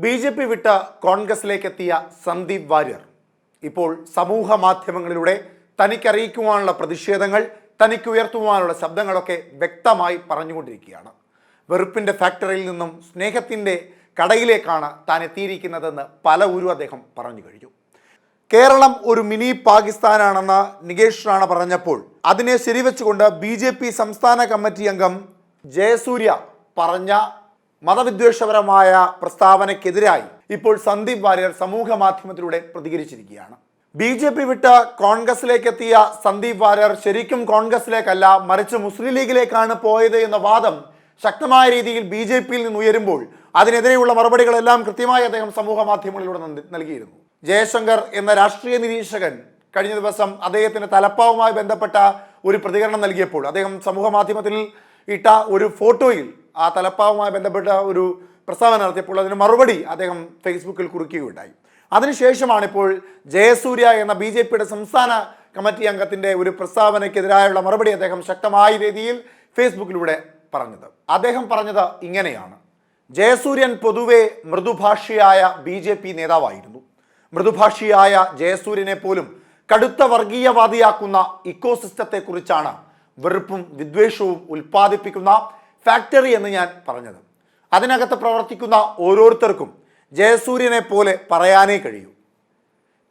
BJP വിട്ട് കോൺഗ്രസിലേക്കെത്തിയ സന്ദീപ് വാര്യർ ഇപ്പോൾ സമൂഹ മാധ്യമങ്ങളിലൂടെ തനിക്കറിയിക്കുവാനുള്ള പ്രതിഷേധങ്ങൾ, തനിക്ക് ഉയർത്തുവാനുള്ള ശബ്ദങ്ങളൊക്കെ വ്യക്തമായി പറഞ്ഞുകൊണ്ടിരിക്കുകയാണ്. വെറുപ്പിൻ്റെ ഫാക്ടറിയിൽ നിന്നും സ്നേഹത്തിൻ്റെ കടയിലേക്കാണ് താൻ എത്തിയിരിക്കുന്നതെന്ന് പല ഊരും അദ്ദേഹം പറഞ്ഞു കഴിഞ്ഞു. കേരളം ഒരു മിനി പാകിസ്ഥാനാണെന്ന് നികേഷ് റാണ പറഞ്ഞപ്പോൾ അതിനെ ശരിവെച്ചുകൊണ്ട് ബി.ജെ.പി സംസ്ഥാന കമ്മിറ്റി അംഗം ജയസൂര്യ പറഞ്ഞ മതവിദ്വേഷപരമായ പ്രസ്താവനയ്ക്കെതിരായി ഇപ്പോൾ സന്ദീപ് വാര്യർ സമൂഹ മാധ്യമത്തിലൂടെ പ്രതികരിച്ചിരിക്കുകയാണ്. ബി.ജെ.പി വിട്ട് കോൺഗ്രസിലേക്കെത്തിയ സന്ദീപ് വാര്യർ ശരിക്കും കോൺഗ്രസിലേക്കല്ല, മറിച്ച് മുസ്ലിം ലീഗിലേക്കാണ് പോയത് എന്ന വാദം ശക്തമായ രീതിയിൽ ബി.ജെ.പിയിൽ നിന്ന് ഉയരുമ്പോൾ അതിനെതിരെയുള്ള മറുപടികളെല്ലാം കൃത്യമായി അദ്ദേഹം സമൂഹ മാധ്യമങ്ങളിലൂടെ നൽകിയിരുന്നു. ജയശങ്കർ എന്ന രാഷ്ട്രീയ നിരീക്ഷകൻ കഴിഞ്ഞ ദിവസം അദ്ദേഹത്തിന്റെ തലപ്പാവുമായി ബന്ധപ്പെട്ട ഒരു പ്രതികരണം നൽകിയപ്പോൾ അദ്ദേഹം സമൂഹ മാധ്യമത്തിൽ ഇട്ട ഒരു ഫോട്ടോയിൽ ആ തലപ്പാവുമായി ബന്ധപ്പെട്ട ഒരു പ്രസ്താവന നടത്തിയപ്പോൾ അതിന് മറുപടി അദ്ദേഹം ഫേസ്ബുക്കിൽ കുറിക്കുകയുണ്ടായി. അതിനുശേഷമാണ് ഇപ്പോൾ ജയസൂര്യ എന്ന ബി.ജെ.പിയുടെ സംസ്ഥാന കമ്മിറ്റി അംഗത്തിന്റെ ഒരു പ്രസ്താവനയ്ക്കെതിരായുള്ള മറുപടി അദ്ദേഹം ശക്തമായ രീതിയിൽ ഫേസ്ബുക്കിലൂടെ പറഞ്ഞത്. അദ്ദേഹം പറഞ്ഞത് ഇങ്ങനെയാണ്: ജയസൂര്യൻ പൊതുവെ മൃദുഭാഷിയായ ബി.ജെ.പി നേതാവായിരുന്നു. മൃദുഭാഷിയായ ജയസൂര്യനെ പോലും കടുത്ത വർഗീയവാദിയാക്കുന്ന ഇക്കോസിസ്റ്റത്തെ കുറിച്ചാണ് വെറുപ്പും വിദ്വേഷവും ഉൽപ്പാദിപ്പിക്കുന്ന ഫാക്ടറി എന്ന് ഞാൻ പറഞ്ഞത്. അതിനകത്ത് പ്രവർത്തിക്കുന്ന ഓരോരുത്തർക്കും ജയസൂര്യനെ പോലെ പറയാനേ കഴിയൂ.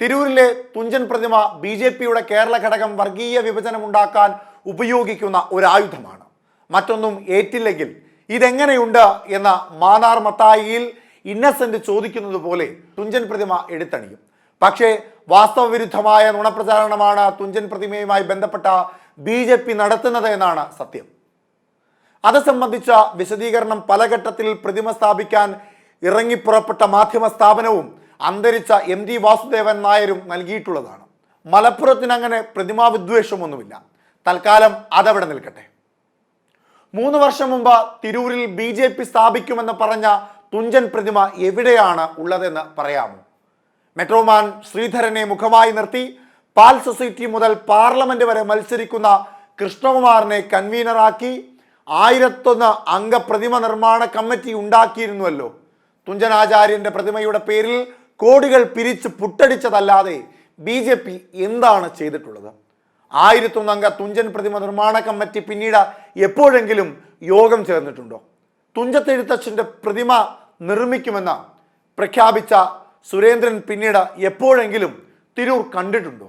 തിരൂരിലെ തുഞ്ചൻ പ്രതിമ ബി.ജെ.പിയുടെ കേരള ഘടകം വർഗീയ വിഭജനം ഉണ്ടാക്കാൻ ഉപയോഗിക്കുന്ന ഒരായുധമാണ്. മറ്റൊന്നും ഏറ്റില്ലെങ്കിൽ ഇതെങ്ങനെയുണ്ട് എന്ന മാന്നാർ മത്തായിയിൽ ഇന്നസെന്റ് ചോദിക്കുന്നത് പോലെ തുഞ്ചൻ പ്രതിമ എടുത്തണിയും. പക്ഷേ വാസ്തവവിരുദ്ധമായ നുണപ്രചാരണമാണ് തുഞ്ചൻ പ്രതിമയുമായി ബന്ധപ്പെട്ട ബി.ജെ.പി നടത്തുന്നത് എന്നാണ് സത്യം. അത് സംബന്ധിച്ച വിശദീകരണം പല ഘട്ടത്തിൽ പ്രതിമ സ്ഥാപിക്കാൻ ഇറങ്ങിപ്പുറപ്പെട്ട മാധ്യമ സ്ഥാപനവും അന്തരിച്ച എം.ടി. വാസുദേവൻ നായരും നൽകിയിട്ടുള്ളതാണ്. മലപ്പുറത്തിന് അങ്ങനെ പ്രതിമാ വിദ്വേഷമൊന്നുമില്ല. തൽക്കാലം അതവിടെ നിൽക്കട്ടെ. 3 വർഷം മുമ്പ് തിരൂരിൽ ബി.ജെ.പി സ്ഥാപിക്കുമെന്ന് പറഞ്ഞ തുഞ്ചൻ പ്രതിമ എവിടെയാണ് ഉള്ളതെന്ന് പറയാമോ? മെട്രോമാൻ ശ്രീധരനെ മുഖമായി നിർത്തി പാൽ സൊസൈറ്റി മുതൽ പാർലമെന്റ് വരെ മത്സരിക്കുന്ന കൃഷ്ണകുമാറിനെ കൺവീനറാക്കി 1001 അംഗ പ്രതിമ നിർമ്മാണ കമ്മിറ്റി ഉണ്ടാക്കിയിരുന്നുവല്ലോ. തുഞ്ചൻ ആചാര്യന്റെ പ്രതിമയുടെ പേരിൽ കോടികൾ പിരിച്ച് പുട്ടടിച്ചതല്ലാതെ ബി.ജെ.പി എന്താണ് ചെയ്തിട്ടുള്ളത്? 1001 അംഗ തുഞ്ചൻ പ്രതിമ നിർമ്മാണ കമ്മിറ്റി പിന്നീട് എപ്പോഴെങ്കിലും യോഗം ചേർന്നിട്ടുണ്ടോ? തുഞ്ചത്തെഴുത്തച്ഛൻ്റെ പ്രതിമ നിർമ്മിക്കുമെന്ന് പ്രഖ്യാപിച്ച സുരേന്ദ്രൻ പിന്നീട് എപ്പോഴെങ്കിലും തിരൂർ കണ്ടിട്ടുണ്ടോ?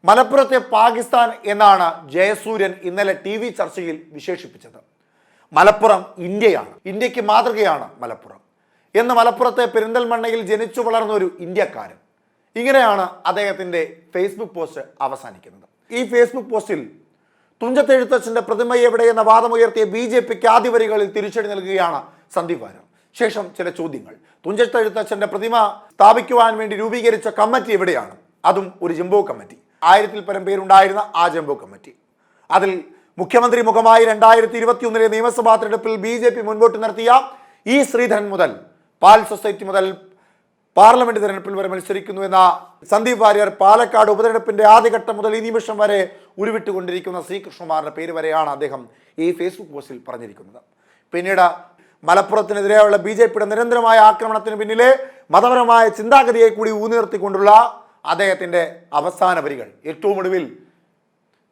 മലപ്പുറത്തെ പാകിസ്ഥാൻ എന്നാണ് ജയസൂര്യൻ ഇന്നലെ TV ചർച്ചയിൽ വിശേഷിപ്പിച്ചത്. മലപ്പുറം ഇന്ത്യയാണ്, ഇന്ത്യക്ക് മാതൃകയാണ് മലപ്പുറം എന്ന് മലപ്പുറത്തെ പെരിന്തൽമണ്ണയിൽ ജനിച്ചു വളർന്ന ഒരു ഇന്ത്യക്കാരൻ. ഇങ്ങനെയാണ് അദ്ദേഹത്തിൻ്റെ ഫേസ്ബുക്ക് പോസ്റ്റ് അവസാനിക്കുന്നത്. ഈ ഫേസ്ബുക്ക് പോസ്റ്റിൽ തുഞ്ചത്തെഴുത്തച്ഛൻ്റെ പ്രതിമ എവിടെയെന്ന വാദമുയർത്തിയ ബി.ജെ.പിക്ക് ആദ്യ വരികളിൽ തിരിച്ചടി നൽകുകയാണ് സന്ദീപ് വാര്യർ. ശേഷം ചില ചോദ്യങ്ങൾ. തുഞ്ചത്തെഴുത്തച്ഛൻ്റെ പ്രതിമ സ്ഥാപിക്കുവാൻ വേണ്ടി രൂപീകരിച്ച കമ്മിറ്റി എവിടെയാണ്? അതും ഒരു ജംബോ കമ്മിറ്റി. 1000-ൽ പരം പേരുണ്ടായിരുന്ന ആ ജംബോ കമ്മിറ്റി, അതിൽ മുഖ്യമന്ത്രി മുഖമായി 2021 നിയമസഭാ തെരഞ്ഞെടുപ്പിൽ ബി.ജെ.പി മുൻപോട്ട് നിർത്തിയ ഈ ശ്രീധരൻ മുതൽ പാൽ സൊസൈറ്റി മുതൽ പാർലമെന്റ് തെരഞ്ഞെടുപ്പിൽ വരെ മത്സരിക്കുന്നു എന്ന സന്ദീപ് വാര്യർ പാലക്കാട് ഉപതെരഞ്ഞെടുപ്പിന്റെ ആദ്യഘട്ടം മുതൽ ഈ നിമിഷം വരെ ഉരുവിട്ടുകൊണ്ടിരിക്കുന്ന ശ്രീകൃഷ്ണകുമാറിന്റെ പേര് വരെയാണ് അദ്ദേഹം ഈ ഫേസ്ബുക്ക് പോസ്റ്റിൽ പറഞ്ഞിരിക്കുന്നത്. പിന്നീട് മലപ്പുറത്തിനെതിരെയുള്ള ബി.ജെ.പിയുടെ നിരന്തരമായ ആക്രമണത്തിന് പിന്നിലെ മതപരമായ ചിന്താഗതിയെ കൂടി ഊന്നിർത്തിക്കൊണ്ടുള്ള അദ്ദേഹത്തിൻ്റെ അവസാന വരികൾ ഏറ്റവും ഒടുവിൽ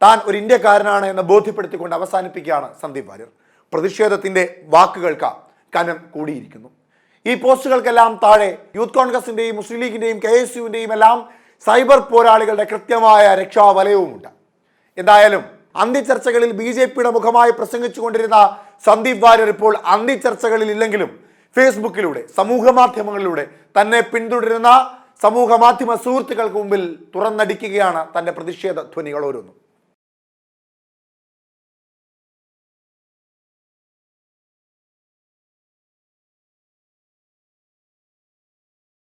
താൻ ഒരു ഇന്ത്യക്കാരനാണ് എന്ന് ബോധ്യപ്പെടുത്തിക്കൊണ്ട് അവസാനിപ്പിക്കുകയാണ് സന്ദീപ് വാര്യർ. പ്രതിഷേധത്തിൻ്റെ വാക്കുകൾക്ക് കനം കൂടിയിരിക്കുന്നു. ഈ പോസ്റ്റുകൾക്കെല്ലാം താഴെ യൂത്ത് കോൺഗ്രസിൻ്റെയും മുസ്ലിം ലീഗിൻ്റെയും KSUവിൻ്റെയും എല്ലാം സൈബർ പോരാളികളുടെ കൃത്യമായ രക്ഷാവലയവുമുണ്ട്. എന്തായാലും അന്തിച്ചർച്ചകളിൽ ബി.ജെ.പിയുടെ മുഖമായി പ്രസംഗിച്ചുകൊണ്ടിരുന്ന സന്ദീപ് വാര്യർ ഇപ്പോൾ അന്തിച്ചർച്ചകളിൽ ഇല്ലെങ്കിലും ഫേസ്ബുക്കിലൂടെ സമൂഹ മാധ്യമങ്ങളിലൂടെ തന്നെ പിന്തുടരുന്ന സമൂഹ മാധ്യമ സുഹൃത്തുക്കൾക്ക് മുമ്പിൽ തുറന്നടിക്കുകയാണ് തൻ്റെ പ്രതിഷേധ ധ്വനികൾ ഓരോന്നും.